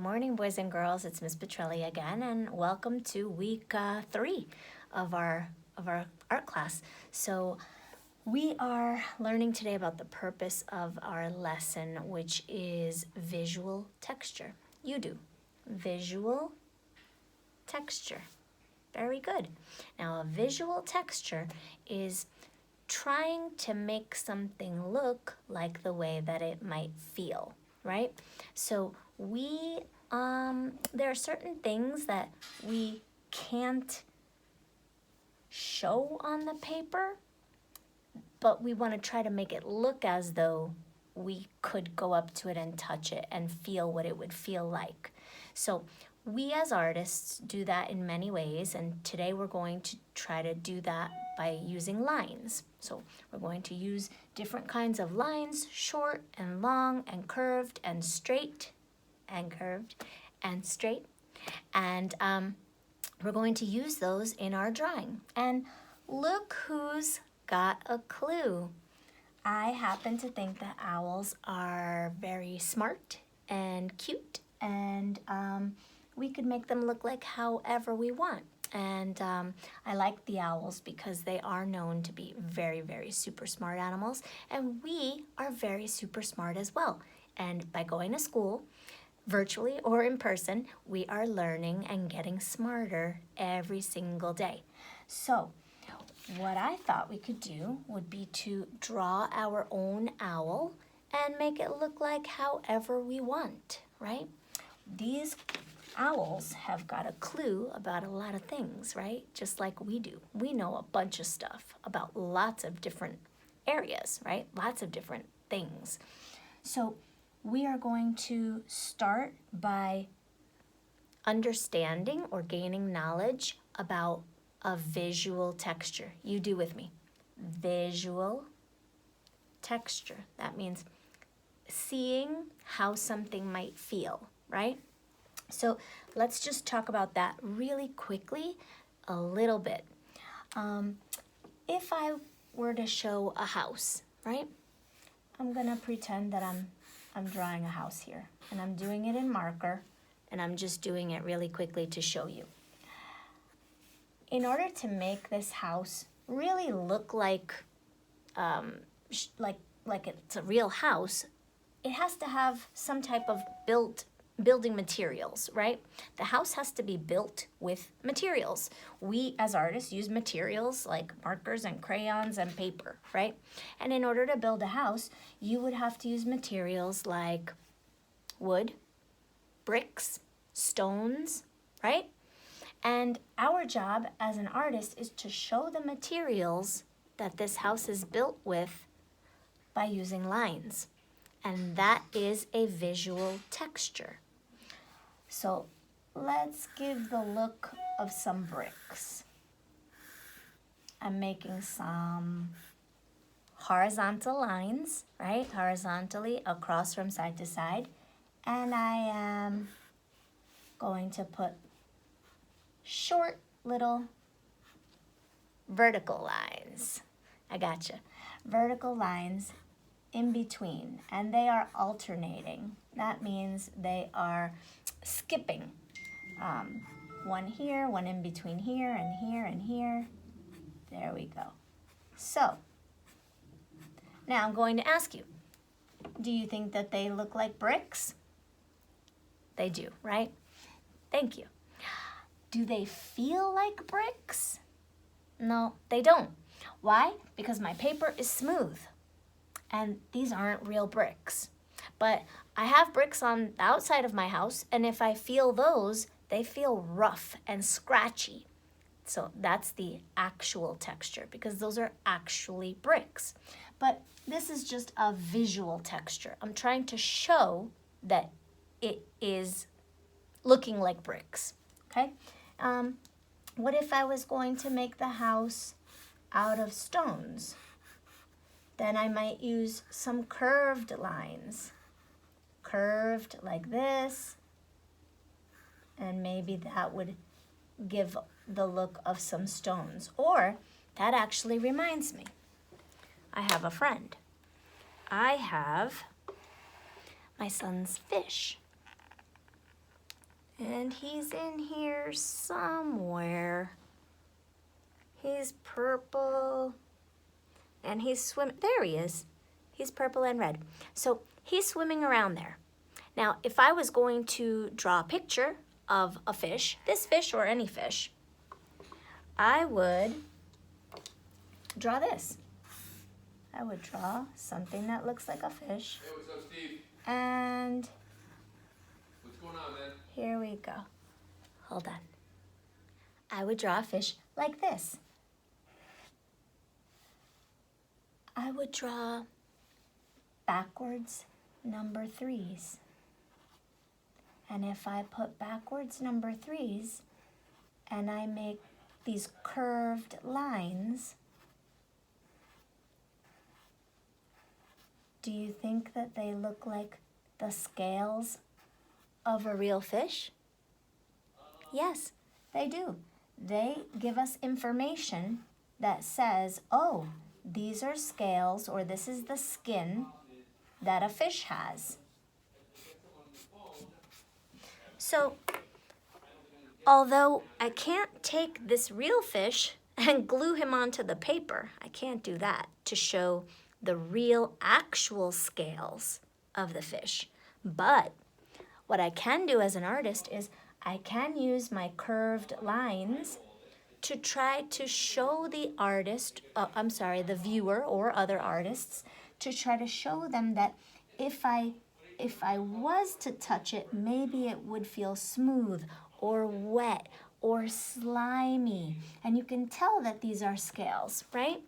morning, boys and girls. It's Miss Petrelli again, and welcome to week 3 of our art class. So we are learning today about the purpose of our lesson, which is visual texture. You do. Visual texture. Very good. Now, a visual texture is trying to make something look like the way that it might feel, right? So there are certain things that we can't show on the paper, but we want to try to make it look as though we could go up to it and touch it and feel what it would feel like. So we as artists do that in many ways, and today we're going to try to do that by using lines. So we're going to use different kinds of lines, short and long and curved and straight and curved and straight. And we're going to use those in our drawing. And look who's got a clue. I happen to think that owls are very smart and cute, and we could make them look like however we want. And I like the owls because they are known to be very, very super smart animals, and we are very super smart as well. And by going to school, virtually or in person, we are learning and getting smarter every single day. So what I thought we could do would be to draw our own owl and make it look like however we want, right? These owls have got a clue about a lot of things, right? Just like we do. We know a bunch of stuff about lots of different areas, right? Lots of different things. So we are going to start by understanding or gaining knowledge about a visual texture. You do with me. Visual texture. That means seeing how something might feel, right? So let's just talk about that really quickly a little bit. If I were to show a house, right? I'm gonna pretend that I'm drawing a house here, and I'm doing it in marker, and I'm just doing it really quickly to show you. In order to make this house really look like it's a real house, it has to have some type of building materials, right? The house has to be built with materials. We as artists use materials like markers and crayons and paper, right? And in order to build a house, you would have to use materials like wood, bricks, stones, right? And our job as an artist is to show the materials that this house is built with by using lines. And that is a visual texture. So let's give the look of some bricks. I'm making some horizontal lines, right? Horizontally across from side to side. And I am going to put short little vertical lines. I gotcha. Vertical lines in between, and they are alternating. That means they are skipping. One here, one in between here, and here, and here. There we go. So, now I'm going to ask you, do you think that they look like bricks? They do, right? Thank you. Do they feel like bricks? No, they don't. Why? Because my paper is smooth, and these aren't real bricks. But I have bricks on the outside of my house, and if I feel those, they feel rough and scratchy. So that's the actual texture, because those are actually bricks. But this is just a visual texture. I'm trying to show that it is looking like bricks, okay? What if I was going to make the house out of stones? Then I might use some curved lines. Curved like this, and maybe that would give the look of some stones. Or that actually reminds me, I have a friend. I have my son's fish. And he's in here somewhere. He's purple. And he's swimming. There he is. He's purple and red. So he's swimming around there. Now, if I was going to draw a picture of a fish, this fish or any fish, I would draw this. I would draw something that looks like a fish. Hey, what's up, Steve? And What's going on, man? here we go. Hold on. I would draw a fish like this. I would draw backwards number 3s. And if I put backwards number 3s and I make these curved lines, do you think that they look like the scales of a real fish? Yes, they do. They give us information that says, oh, these are scales, or this is the skin that a fish has. So, although I can't take this real fish and glue him onto the paper, I can't do that to show the real actual scales of the fish. But what I can do as an artist is I can use my curved lines to try to show the artist, the viewer or other artists, to try to show them that if I was to touch it, maybe it would feel smooth or wet or slimy. And you can tell that these are scales, right?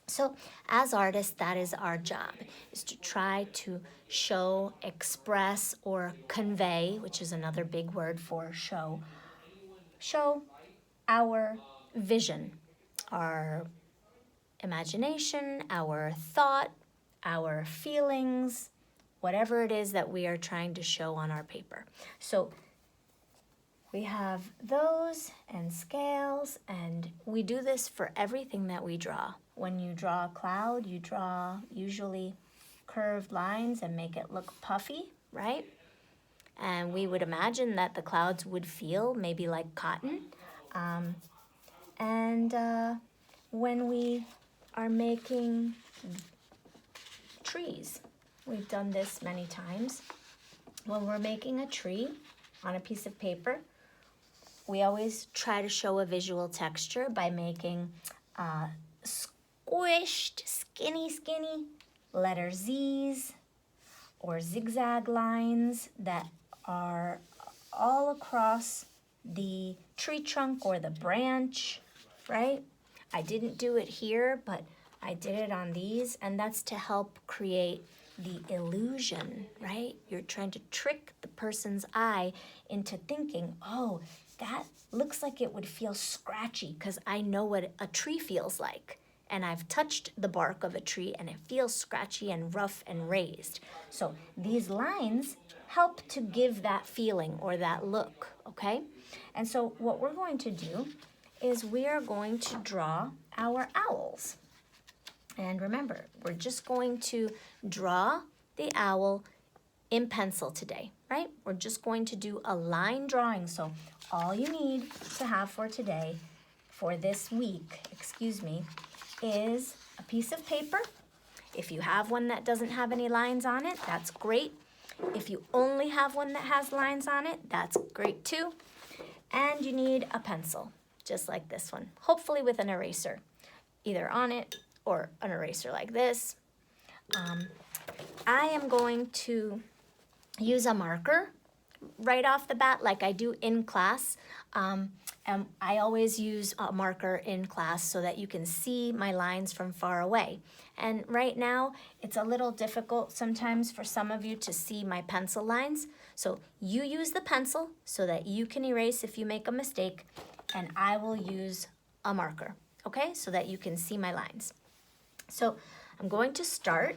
So as artists, that is our job, is to try to show, express, or convey, which is another big word for show our vision, our imagination, our thought, our feelings, whatever it is that we are trying to show on our paper. So we have those and scales, and we do this for everything that we draw. When you draw a cloud, you draw usually curved lines and make it look puffy, right? And we would imagine that the clouds would feel maybe like cotton. When we are making trees, we've done this many times. When we're making a tree on a piece of paper, we always try to show a visual texture by making squished, skinny letter Z's or zigzag lines that are all across the tree trunk or the branch, right? I didn't do it here, but I did it on these, and that's to help create the illusion, right? You're trying to trick the person's eye into thinking, oh, that looks like it would feel scratchy because I know what a tree feels like. And I've touched the bark of a tree and it feels scratchy and rough and raised. So these lines help to give that feeling or that look, okay? And so what we're going to do is we are going to draw our owls. And remember, we're just going to draw the owl in pencil today, right? We're just going to do a line drawing. So all you need to have for today, for this week, is a piece of paper. If you have one that doesn't have any lines on it, that's great. If you only have one that has lines on it, that's great too. And you need a pencil, just like this one, hopefully with an eraser, either on it or an eraser like this. I am going to use a marker right off the bat like I do in class. And I always use a marker in class so that you can see my lines from far away. And right now, it's a little difficult sometimes for some of you to see my pencil lines. So you use the pencil so that you can erase if you make a mistake, and I will use a marker, okay? So that you can see my lines. So I'm going to start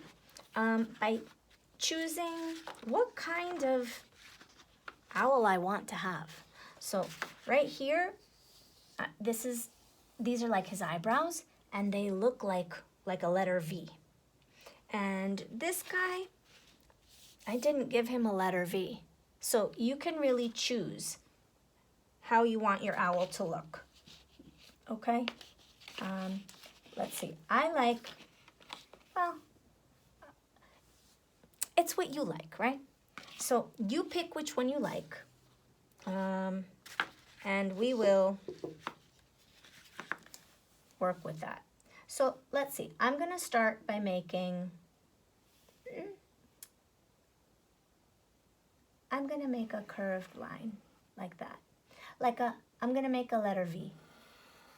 by choosing what kind of owl I want to have. So right here, these are like his eyebrows, and they look like a letter V. And this guy, I didn't give him a letter V. So you can really choose how you want your owl to look. Okay? Let's see. I like, well, it's what you like, right? So you pick which one you like. And we will work with that. So let's see. I'm going to start by making, I'm going to make a curved line like that. I'm going to make a letter V.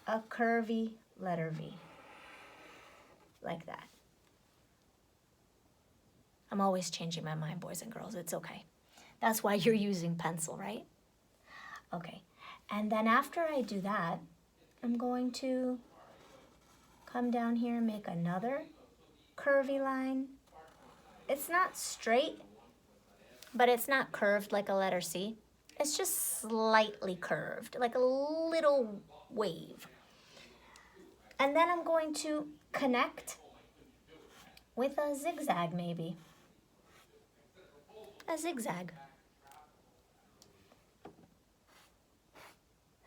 A curvy letter V. Like that. I'm always changing my mind, boys and girls. It's okay. That's why you're using pencil, right? Okay. And then after I do that, I'm going to come down here and make another curvy line. It's not straight, but it's not curved like a letter C. It's just slightly curved, like a little wave. And then I'm going to connect with a zigzag maybe. A zigzag.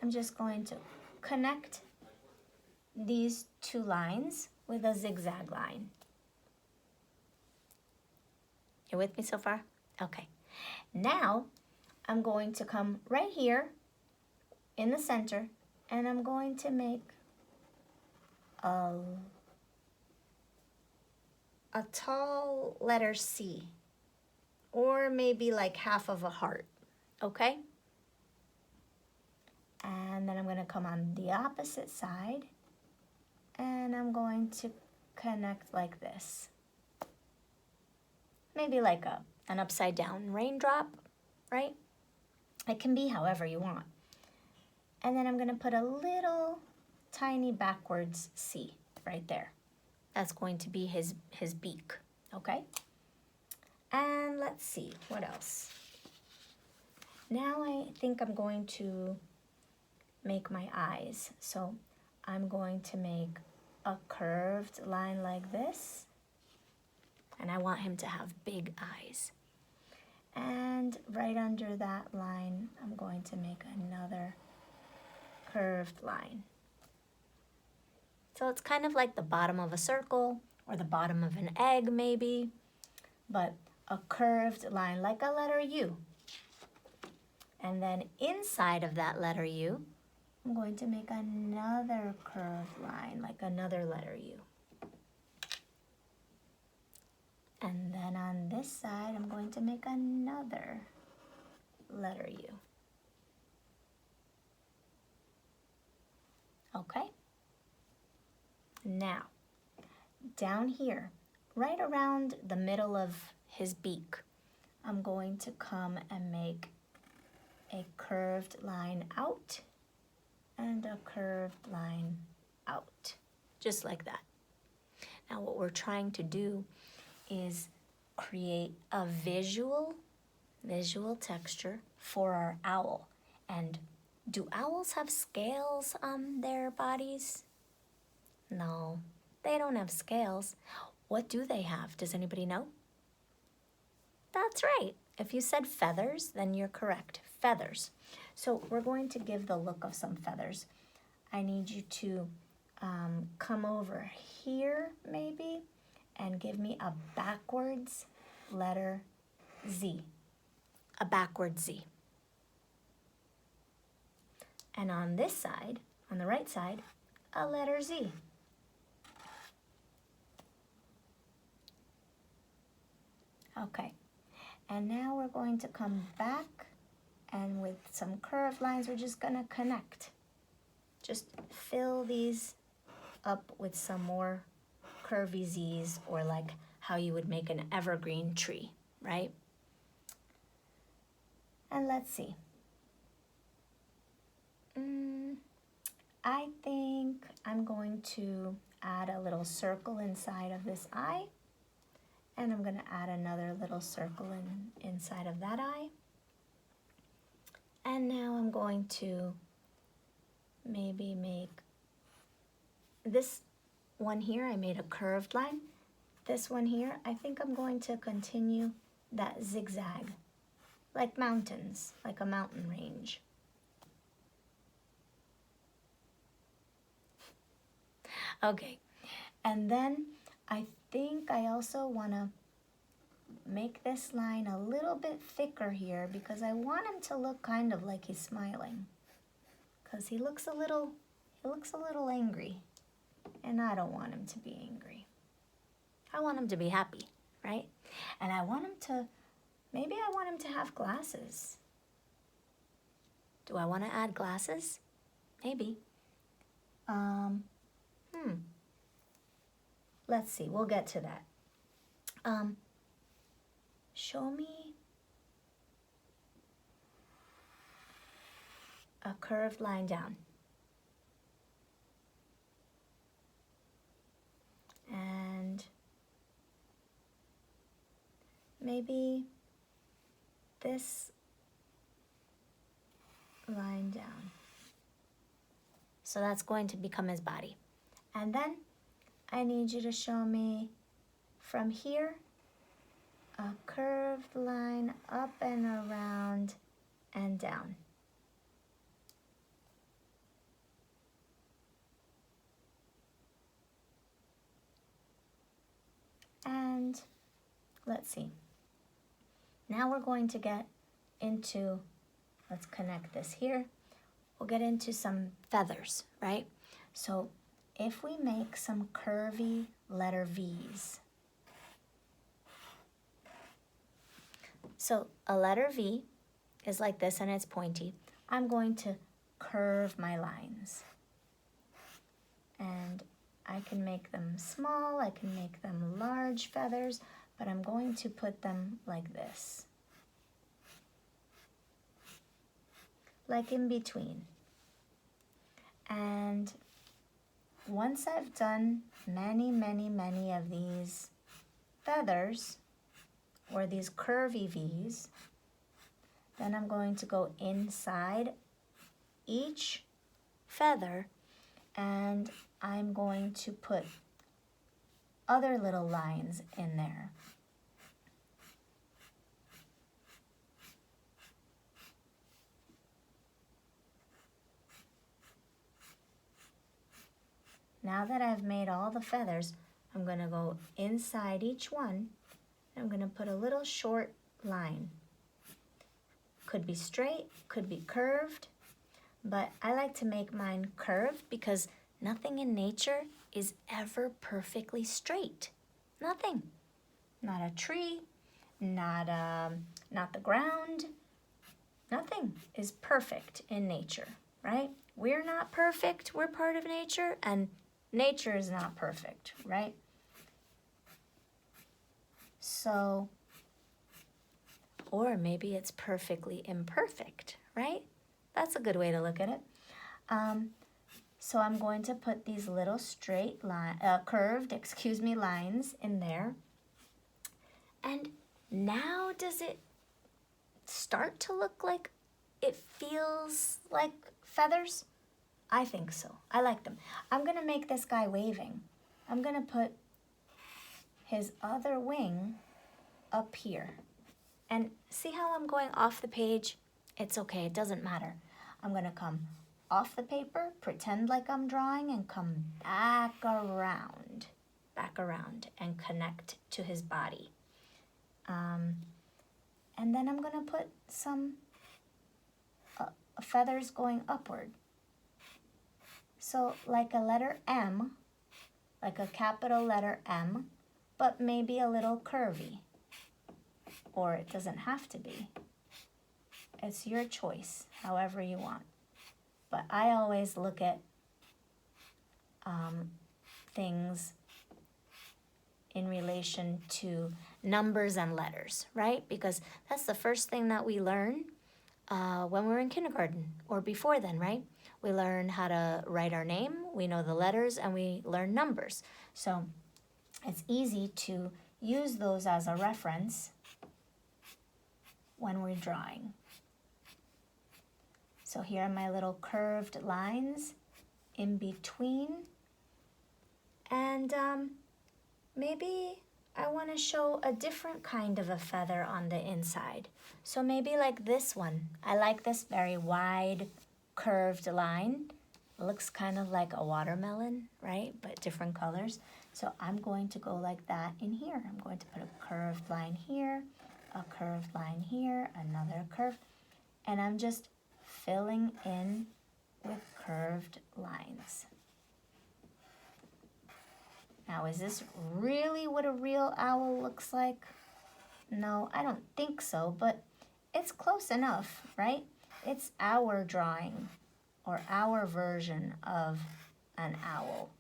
I'm just going to connect these two lines with a zigzag line. You with me so far? Okay. Now I'm going to come right here in the center and I'm going to make a tall letter C, or maybe like half of a heart, okay? And then I'm going to come on the opposite side and I'm going to connect like this. Maybe like an upside down raindrop, right? It can be however you want. And then I'm going to put a little tiny backwards C right there. That's going to be his beak, okay? And let's see, what else? Now I think I'm going to make my eyes. So I'm going to make a curved line like this. And I want him to have big eyes. And right under that line, I'm going to make another curved line. So it's kind of like the bottom of a circle or the bottom of an egg maybe, but a curved line like a letter U. And then inside of that letter U, I'm going to make another curved line like another letter U. And then on this side, I'm going to make another letter U. Okay? Now, down here, right around the middle of his beak, I'm going to come and make a curved line out and a curved line out, just like that. Now, what we're trying to do is create a visual texture for our owl. And do owls have scales on their bodies? No, they don't have scales. What do they have? Does anybody know? That's right. If you said feathers, then you're correct. Feathers. So we're going to give the look of some feathers. I need you to come over here maybe and give me a backwards letter Z. A backwards Z. And on this side, on the right side, a letter Z. Okay, and now we're going to come back and with some curved lines, we're just gonna connect. Just fill these up with some more curvy Z's, or like how you would make an evergreen tree, right? And let's see. I think I'm going to add a little circle inside of this eye. And I'm going to add another little circle inside of that eye. And now I'm going to maybe make this one here, I made a curved line. This one here, I think I'm going to continue that zigzag, like mountains, like a mountain range. Okay, and then I think I also want to make this line a little bit thicker here because I want him to look kind of like he's smiling, because he looks a little angry, and I don't want him to be angry. I want him to be happy, right? And I want him to, maybe I want him to have glasses. Do I want to add glasses? Maybe. Let's see, we'll get to that. Show me a curved line down. And maybe this line down. So that's going to become his body. And then I need you to show me from here a curved line up and around and down. And let's see. Now we're going to get into, let's connect this here. We'll get into some feathers, right? So if we make some curvy letter V's. So a letter V is like this and it's pointy. I'm going to curve my lines. And I can make them small, I can make them large feathers, but I'm going to put them like this. Like in between. And once I've done many, many, many of these feathers, or these curvy V's, then I'm going to go inside each feather and I'm going to put other little lines in there. Now that I've made all the feathers, I'm going to go inside each one. I'm going to put a little short line. Could be straight, could be curved, but I like to make mine curved because nothing in nature is ever perfectly straight. Nothing. Not a tree, not the ground. Nothing is perfect in nature, right? We're not perfect. We're part of nature, and nature is not perfect, right? So, or maybe it's perfectly imperfect, right? That's a good way to look at it. So I'm going to put these little straight line, curved lines in there. And now does it start to look like it feels like feathers? I think so. I like them. I'm going to make this guy waving. I'm going to put his other wing up here. And see how I'm going off the page? It's okay, it doesn't matter. I'm going to come off the paper, pretend like I'm drawing, and come back around and connect to his body. And then I'm going to put some feathers going upward. So like a letter M, like a capital letter M, but maybe a little curvy. Or it doesn't have to be. It's your choice, however you want. But I always look at things in relation to numbers and letters, right? Because that's the first thing that we learn when we're in kindergarten or before then, right? We learn how to write our name, we know the letters, and we learn numbers. So it's easy to use those as a reference when we're drawing. So here are my little curved lines in between. And maybe I want to show a different kind of a feather on the inside. So maybe like this one. I like this very wide curved line, It looks kind of like a watermelon, right? But different colors. So I'm going to go like that in here. I'm going to put a curved line here, a curved line here, another curve, and I'm just filling in with curved lines. Now, is this really what a real owl looks like? No, I don't think so, but it's close enough, right? It's our drawing or our version of an owl.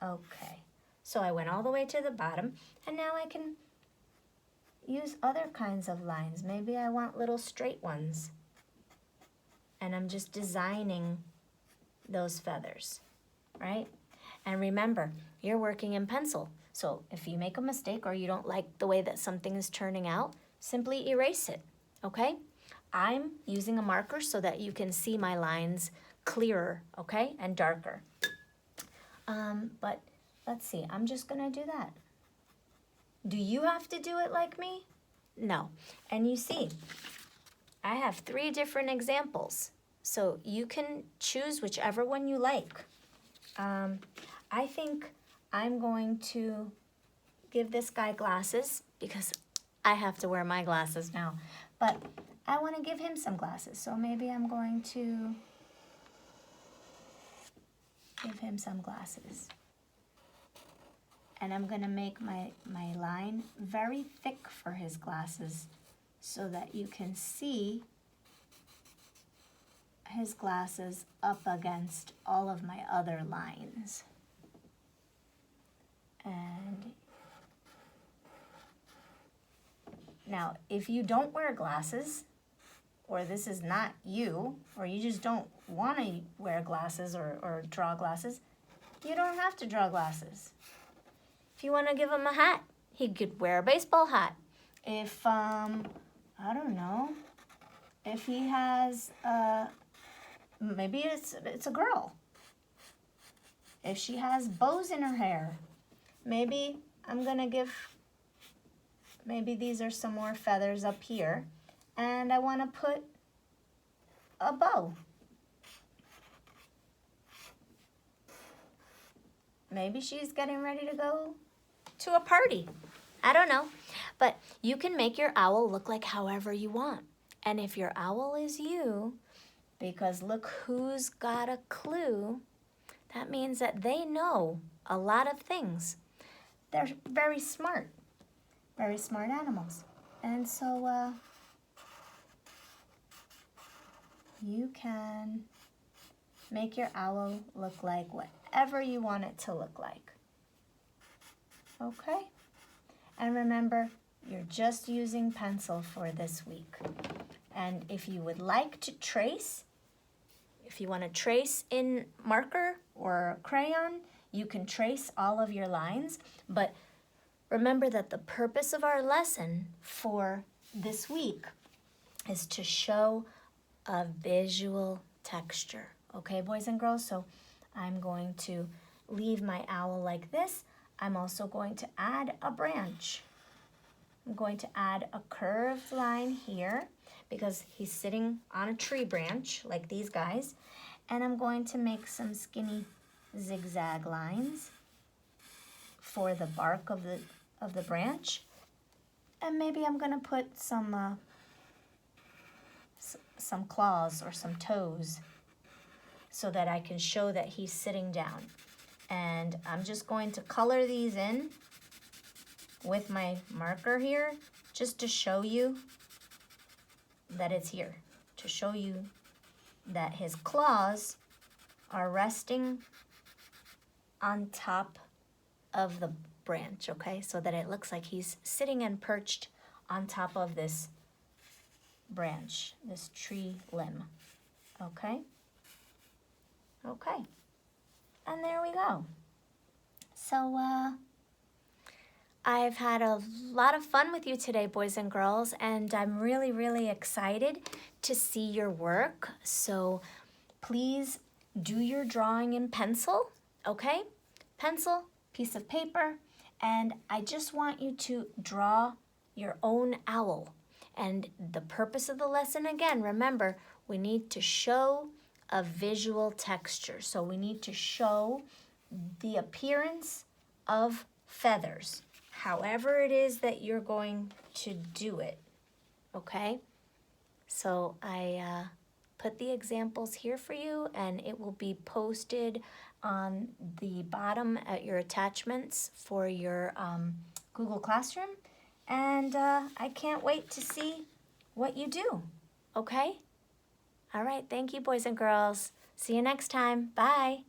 Okay, so I went all the way to the bottom, and now I can use other kinds of lines. Maybe I want little straight ones. And I'm just designing those feathers, right? And remember, you're working in pencil. So if you make a mistake or you don't like the way that something is turning out, simply erase it, okay? I'm using a marker so that you can see my lines clearer, okay, and darker. But let's see, I'm just gonna do that. Do you have to do it like me? No. And you see, I have 3 different examples, so you can choose whichever one you like. I think I'm going to give this guy glasses because I have to wear my glasses now, but I want to give him some glasses, so maybe I'm going to give him some glasses. And I'm going to make my line very thick for his glasses so that you can see his glasses up against all of my other lines. And now, if you don't wear glasses, or this is not you, or you just don't want to wear glasses or draw glasses, you don't have to draw glasses. If you want to give him a hat, he could wear a baseball hat. If, I don't know, if he has, maybe it's a girl. If she has bows in her hair, maybe I'm going to give, maybe these are some more feathers up here, and I want to put a bow. Maybe she's getting ready to go to a party. I don't know. But you can make your owl look like however you want. And if your owl is you, because look who's got a clue, that means that they know a lot of things. They're very smart animals. And so you can make your owl look like whatever you want it to look like. Okay? And remember, you're just using pencil for this week. And if you would like to trace, if you want to trace in marker or crayon, you can trace all of your lines. But remember that the purpose of our lesson for this week is to show a visual texture. Okay, boys and girls? So I'm going to leave my owl like this. I'm also going to add a branch. I'm going to add a curved line here because he's sitting on a tree branch like these guys. And I'm going to make some skinny zigzag lines for the bark of the branch. And maybe I'm going to put some claws or some toes so that I can show that he's sitting down. And I'm just going to color these in with my marker here just to show you that it's here, to show you that his claws are resting on top of the branch, okay? So that it looks like he's sitting and perched on top of this branch, this tree limb, okay? Okay. And there we go. So I've had a lot of fun with you today, boys and girls, and I'm really, really excited to see your work. So please do your drawing in pencil, okay? Pencil, piece of paper, and I just want you to draw your own owl. And the purpose of the lesson, again, remember, we need to show a visual texture. So we need to show the appearance of feathers, however it is that you're going to do it, okay? So I put the examples here for you, and it will be posted on the bottom at your attachments for your Google Classroom. And I can't wait to see what you do, okay? All right, thank you, boys and girls. See you next time. Bye.